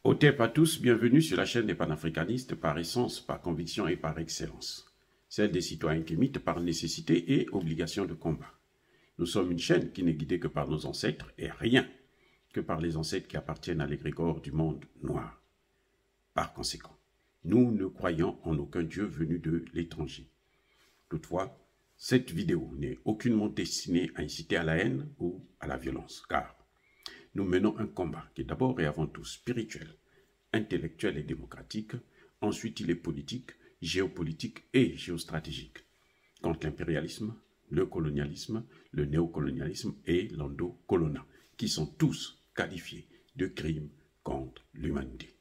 Otep à tous, bienvenue sur la chaîne des panafricanistes par essence, par conviction et par excellence. Celle des citoyens qui imitent par nécessité et obligation de combat. Nous sommes une chaîne qui n'est guidée que par nos ancêtres et rien que par les ancêtres qui appartiennent à l'égrégore du monde noir. Par conséquent, nous ne croyons en aucun Dieu venu de l'étranger. Toutefois, cette vidéo n'est aucunement destinée à inciter à la haine ou à la violence, car nous menons un combat qui est d'abord et avant tout spirituel, intellectuel et démocratique. Ensuite, il est politique, géopolitique et géostratégique. Contre l'impérialisme, le colonialisme, le néocolonialisme et l'endocolona, qui sont tous qualifiés de crimes contre l'humanité.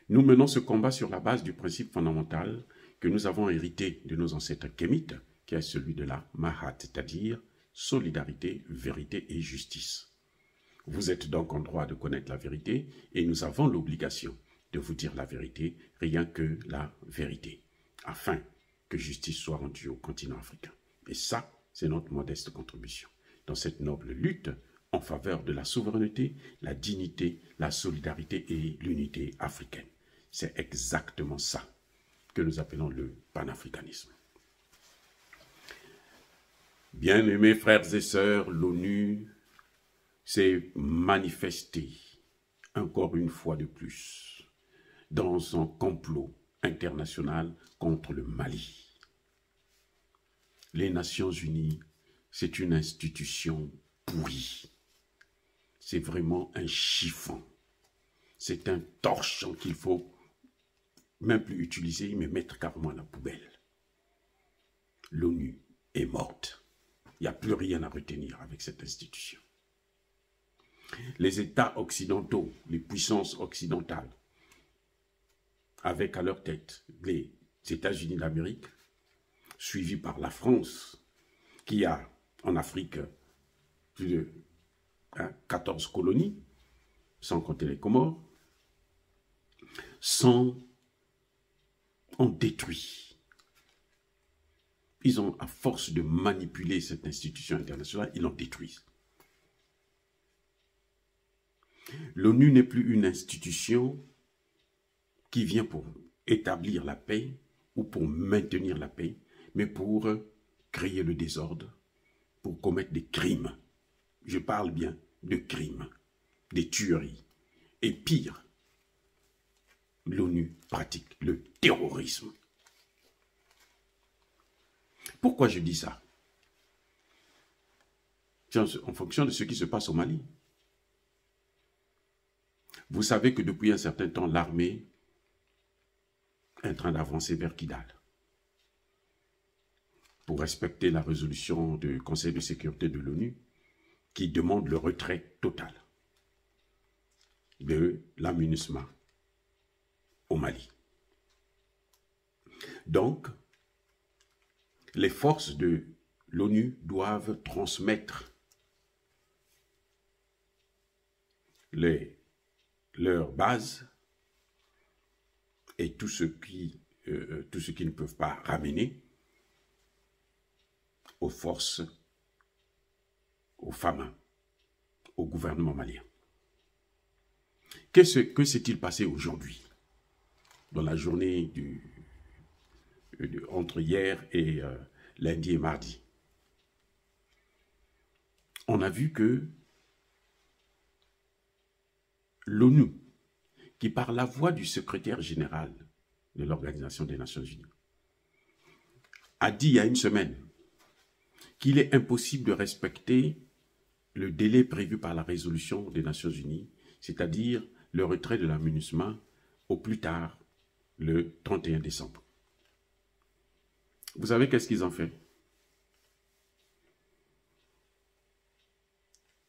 Nous menons ce combat sur la base du principe fondamental que nous avons hérité de nos ancêtres kémites, qui est celui de la Mahat, c'est-à-dire solidarité, vérité et justice. Vous êtes donc en droit de connaître la vérité et nous avons l'obligation de vous dire la vérité, rien que la vérité, afin que justice soit rendue au continent africain. Et ça, c'est notre modeste contribution dans cette noble lutte en faveur de la souveraineté, la dignité, la solidarité et l'unité africaine. C'est exactement ça que nous appelons le panafricanisme. Bien-aimés frères et sœurs, l'ONU s'est manifesté encore une fois de plus dans son complot international contre le Mali. Les Nations Unies, c'est une institution pourrie. C'est vraiment un chiffon. C'est un torchon qu'il faut même plus utiliser, mais mettre carrément à la poubelle. L'ONU est morte. Il n'y a plus rien à retenir avec cette institution. Les États occidentaux, les puissances occidentales, avec à leur tête les États-Unis d'Amérique, suivis par la France, qui a en Afrique plus de 14 colonies, sans compter les Comores, ont détruit. Ils ont, à force de manipuler cette institution internationale, ils l'ont détruite. L'ONU n'est plus une institution qui vient pour établir la paix ou pour maintenir la paix, mais pour créer le désordre, pour commettre des crimes. Je parle bien de crimes, des tueries. Et pire, l'ONU pratique le terrorisme. Pourquoi je dis ça? C'est en fonction de ce qui se passe au Mali. Vous savez que depuis un certain temps, l'armée est en train d'avancer vers Kidal pour respecter la résolution du Conseil de sécurité de l'ONU qui demande le retrait total de la MINUSMA au Mali. Donc, les forces de l'ONU doivent transmettre leur base et tout ce qu'ils ne peuvent pas ramener aux forces, aux femmes, au gouvernement malien. Que s'est-il passé aujourd'hui, dans la journée entre hier et lundi et mardi? On a vu que l'ONU, qui par la voix du secrétaire général de l'Organisation des Nations Unies, a dit il y a une semaine qu'il est impossible de respecter le délai prévu par la résolution des Nations Unies, c'est-à-dire le retrait de la MINUSMA au plus tard le 31 décembre. Vous savez qu'est-ce qu'ils ont fait?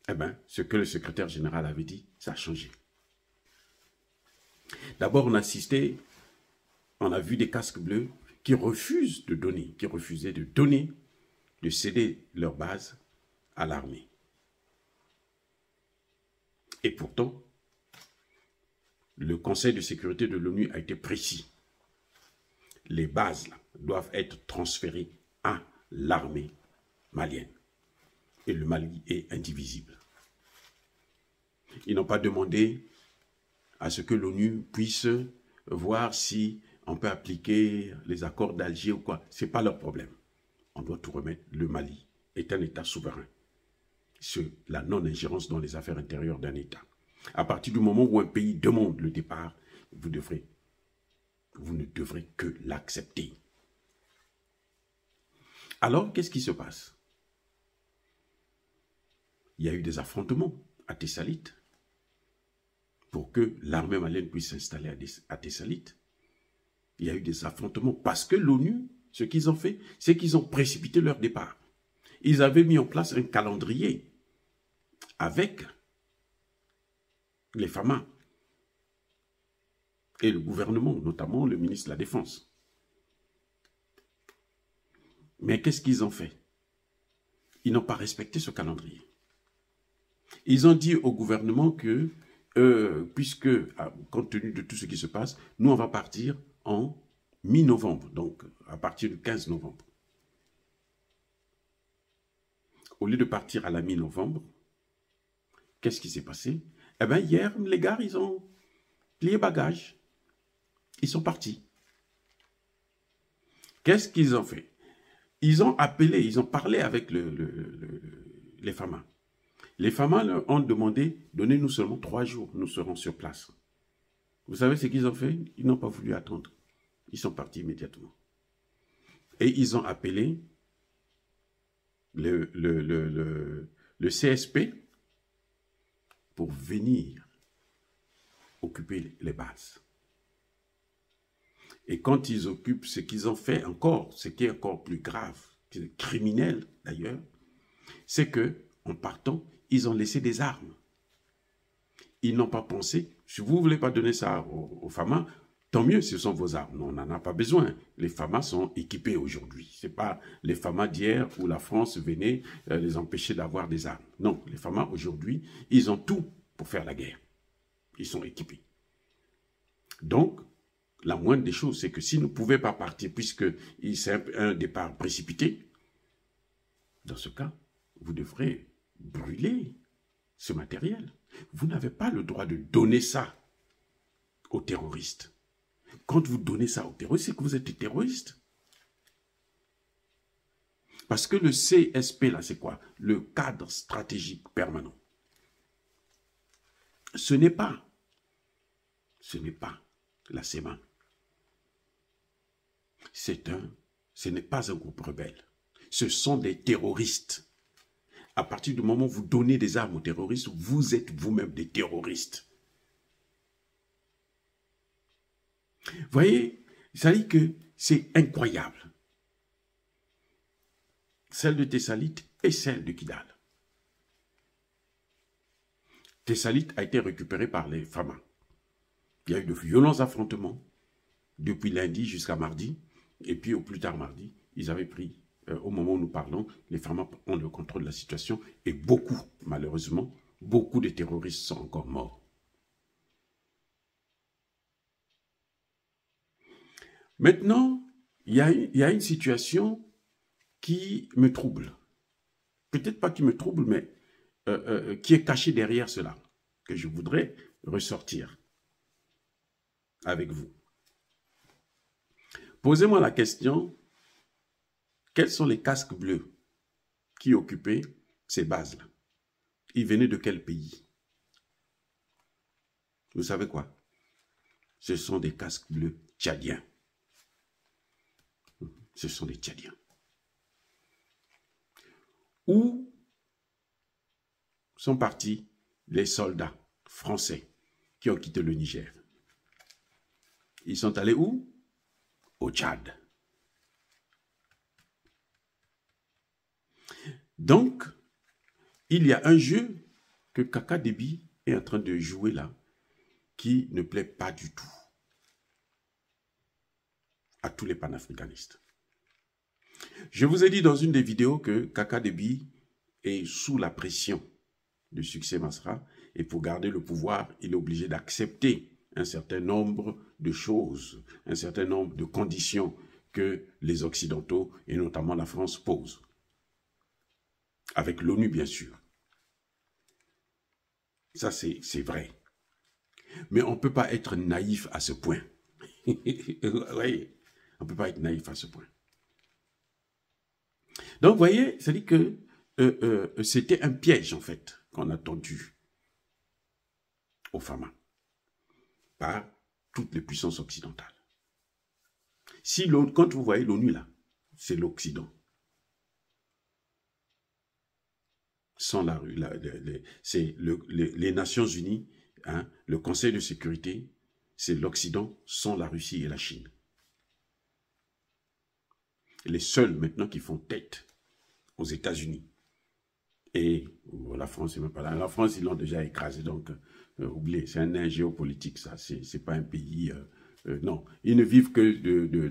Eh bien, ce que le secrétaire général avait dit, ça a changé. D'abord, on a vu des casques bleus qui refusent de donner, de céder leur base à l'armée. Et pourtant, le Conseil de sécurité de l'ONU a été précis. Les bases là, doivent être transférées à l'armée malienne. Et le Mali est indivisible. Ils n'ont pas demandé à ce que l'ONU puisse voir si on peut appliquer les accords d'Alger ou quoi. Ce n'est pas leur problème. On doit tout remettre. Le Mali est un État souverain. C'est la non-ingérence dans les affaires intérieures d'un État. À partir du moment où un pays demande le départ, vous ne devrez que l'accepter. Alors, qu'est-ce qui se passe? Il y a eu des affrontements à Thessalite pour que l'armée malienne puisse s'installer à Thessalite. Il y a eu des affrontements parce que l'ONU, ce qu'ils ont fait, c'est qu'ils ont précipité leur départ. Ils avaient mis en place un calendrier avec les FAMA et le gouvernement, notamment le ministre de la Défense. Mais qu'est-ce qu'ils ont fait? Ils n'ont pas respecté ce calendrier. Ils ont dit au gouvernement que, puisque, compte tenu de tout ce qui se passe, nous, on va partir en mi-novembre, donc à partir du 15 novembre. Au lieu de partir à la mi-novembre, qu'est-ce qui s'est passé? Eh bien, hier, les gars, ils ont plié bagages. Ils sont partis. Qu'est-ce qu'ils ont fait? Ils ont appelé, ils ont parlé avec les FAMA. Les FAMA leur ont demandé, donnez-nous seulement 3 jours, nous serons sur place. Vous savez ce qu'ils ont fait? Ils n'ont pas voulu attendre. Ils sont partis immédiatement. Et ils ont appelé le CSP pour venir occuper les bases. Et quand ils occupent, ce qu'ils ont fait encore, ce qui est encore plus grave, criminel d'ailleurs, c'est que en partant, ils ont laissé des armes. Ils n'ont pas pensé, si vous ne voulez pas donner ça aux FAMA, tant mieux, ce sont vos armes. Non, on n'en a pas besoin. Les FAMA sont équipés aujourd'hui. Ce n'est pas les FAMA d'hier où la France venait les empêcher d'avoir des armes. Non, les FAMA aujourd'hui, ils ont tout pour faire la guerre. Ils sont équipés. Donc, la moindre des choses, c'est que s'ils ne pouvaient pas partir, puisque c'est un départ précipité, dans ce cas, vous devrez brûler ce matériel. Vous n'avez pas le droit de donner ça aux terroristes. Quand vous donnez ça aux terroristes, c'est que vous êtes des terroristes. Parce que le CSP, là, c'est quoi? Le cadre stratégique permanent. Ce n'est pas la CEMA. Ce n'est pas un groupe rebelle. Ce sont des terroristes. À partir du moment où vous donnez des armes aux terroristes, vous êtes vous-même des terroristes. Vous voyez, ça dit que c'est incroyable. Celle de Thessalite et celle de Kidal. Thessalite a été récupérée par les FAMA. Il y a eu de violents affrontements depuis lundi jusqu'à mardi. Et puis au plus tard mardi, ils avaient pris, au moment où nous parlons, les FAMA ont le contrôle de la situation. Et beaucoup, malheureusement, beaucoup de terroristes sont encore morts. Maintenant, il y a une situation qui me trouble. Peut-être pas qui me trouble, mais qui est cachée derrière cela, que je voudrais ressortir avec vous. Posez-moi la question, quels sont les casques bleus qui occupaient ces bases-là? Ils venaient de quel pays? Vous savez quoi? Ce sont des casques bleus tchadiens. Ce sont des Tchadiens. Où sont partis les soldats français qui ont quitté le Niger? Ils sont allés où? Au Tchad. Donc, il y a un jeu que Kaka Déby est en train de jouer là, qui ne plaît pas du tout à tous les panafricanistes. Je vous ai dit dans une des vidéos que Kaka Déby est sous la pression de Succès Masra et pour garder le pouvoir, il est obligé d'accepter un certain nombre de choses, un certain nombre de conditions que les Occidentaux et notamment la France posent. Avec l'ONU, bien sûr. Ça, c'est vrai. Mais on ne peut pas être naïf à ce point. Oui, on ne peut pas être naïf à ce point. Donc, vous voyez, c'est-à-dire que c'était un piège, en fait, qu'on a tendu aux Fama par toutes les puissances occidentales. Si quand vous voyez l'ONU là, c'est l'Occident. Sans c'est les Nations Unies, hein, le Conseil de sécurité, c'est l'Occident sans la Russie et la Chine. Les seuls maintenant qui font tête aux États-Unis. Et la France, c'est même pas là. La France, ils l'ont déjà écrasé, donc oubliez, c'est un nain géopolitique, ça. C'est pas un pays. Non, ils ne vivent que de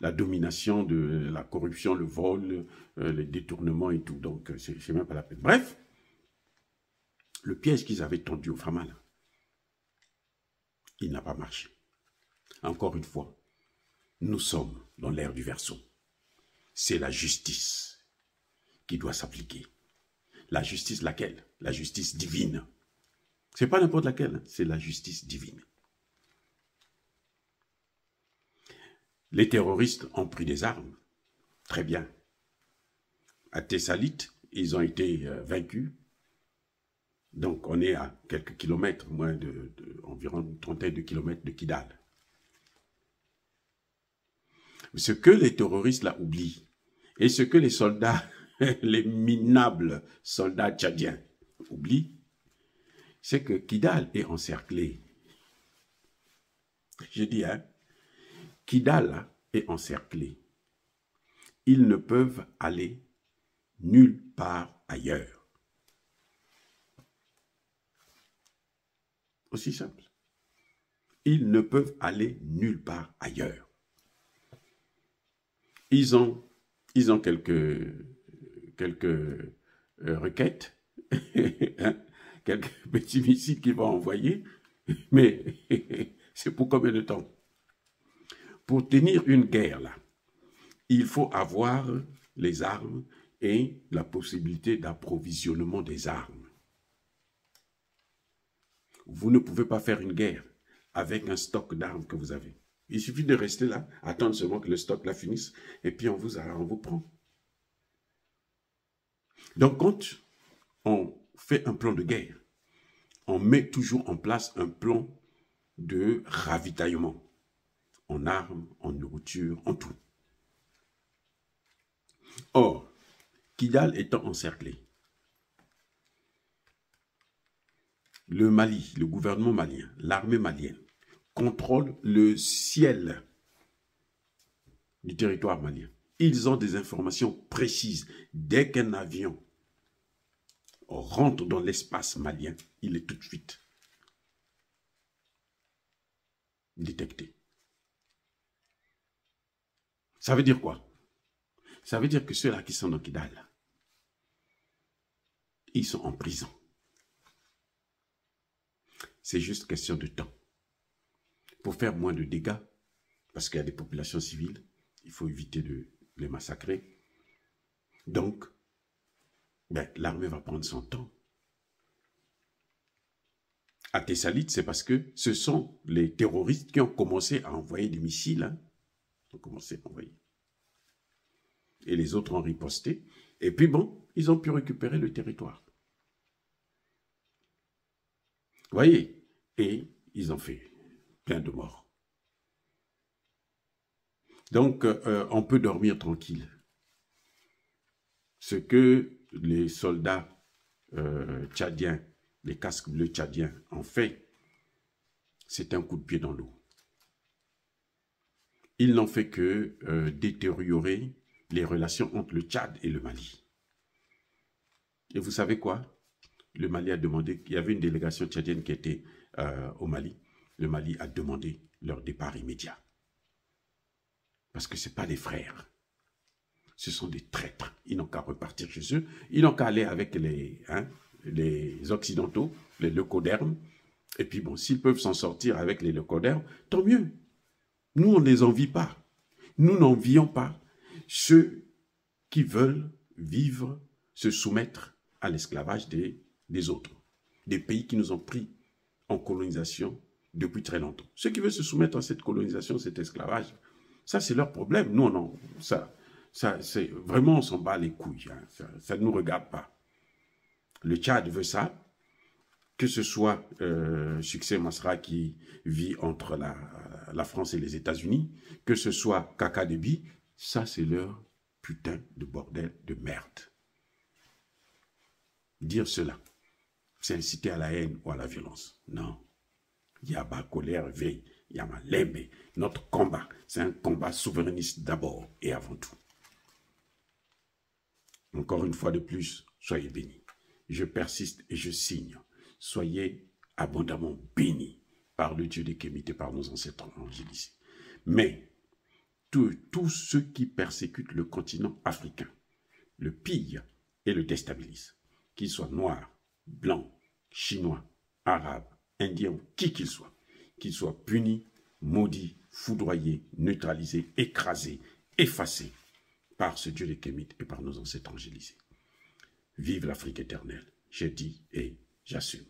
la domination, de la corruption, le vol, les détournements et tout. Donc, c'est même pas la peine. Bref, le piège qu'ils avaient tendu au Fama, là, il n'a pas marché. Encore une fois, nous sommes dans l'ère du Verseau. C'est la justice qui doit s'appliquer. La justice laquelle? La justice divine. C'est pas n'importe laquelle, c'est la justice divine. Les terroristes ont pris des armes. Très bien. À Thessalite, ils ont été vaincus. Donc, on est à quelques kilomètres, environ une trentaine de kilomètres de Kidal. Ce que les terroristes là oublient, et ce que les soldats, les minables soldats tchadiens oublient, c'est que Kidal est encerclé. Je dis, hein, Kidal est encerclé. Ils ne peuvent aller nulle part ailleurs. Aussi simple. Ils ne peuvent aller nulle part ailleurs. Ils ont quelques requêtes, hein, quelques petits missiles qu'ils vont envoyer, mais c'est pour combien de temps? Pour tenir une guerre, là, il faut avoir les armes et la possibilité d'approvisionnement des armes. Vous ne pouvez pas faire une guerre avec un stock d'armes que vous avez. Il suffit de rester là, attendre seulement que le stock là finisse, et puis on vous prend. Donc, quand on fait un plan de guerre, on met toujours en place un plan de ravitaillement, en armes, en nourriture, en tout. Or, Kidal étant encerclé, le Mali, le gouvernement malien, l'armée malienne, contrôle le ciel du territoire malien. Ils ont des informations précises. Dès qu'un avion rentre dans l'espace malien, il est tout de suite détecté. Ça veut dire quoi? Ça veut dire que ceux-là qui sont dans Kidal, ils sont en prison. C'est juste question de temps. Pour faire moins de dégâts, parce qu'il y a des populations civiles, il faut éviter de les massacrer. Donc, l'armée va prendre son temps. À Thessalite, c'est parce que ce sont les terroristes qui ont commencé à envoyer des missiles. Hein. Ils ont commencé à envoyer. Et les autres ont riposté. Et puis bon, ils ont pu récupérer le territoire. Vous voyez? Et ils ont fait plein de morts. Donc, on peut dormir tranquille. Ce que les soldats tchadiens, les casques bleus tchadiens ont fait, c'est un coup de pied dans l'eau. Ils n'ont fait que détériorer les relations entre le Tchad et le Mali. Et vous savez quoi? Le Mali a demandé, il y avait une délégation tchadienne qui était au Mali. Le Mali a demandé leur départ immédiat. Parce que ce n'est pas des frères. Ce sont des traîtres. Ils n'ont qu'à repartir chez eux. Ils n'ont qu'à aller avec les Occidentaux, les leucodermes. Et puis bon, s'ils peuvent s'en sortir avec les leucodermes, tant mieux. Nous, on ne les envie pas. Nous n'envions pas ceux qui veulent vivre, se soumettre à l'esclavage des autres. Des pays qui nous ont pris en colonisation depuis très longtemps. Ceux qui veulent se soumettre à cette colonisation, cet esclavage, ça c'est leur problème. Nous, non, ça c'est vraiment, on s'en bat les couilles. Hein. Ça ne nous regarde pas. Le Tchad veut ça. Que ce soit Succès Masra qui vit entre la France et les États-Unis, que ce soit Kaka Déby, ça c'est leur putain de bordel de merde. Dire cela, c'est inciter à la haine ou à la violence. Non. Yaba, colère, veille, Yama, Lembe. Notre combat, c'est un combat souverainiste d'abord et avant tout. Encore une fois de plus, soyez bénis. Je persiste et je signe. Soyez abondamment bénis par le Dieu des Kémites et par nos ancêtres angélisés. Mais tous ceux qui persécutent le continent africain, le pillent et le déstabilisent, qu'ils soient noirs, blancs, chinois, arabes, indiens, qui qu'ils soient punis, maudits, foudroyés, neutralisés, écrasés, effacés par ce Dieu des Kémites et par nos ancêtres angélisés. Vive l'Afrique éternelle, j'ai dit et j'assume.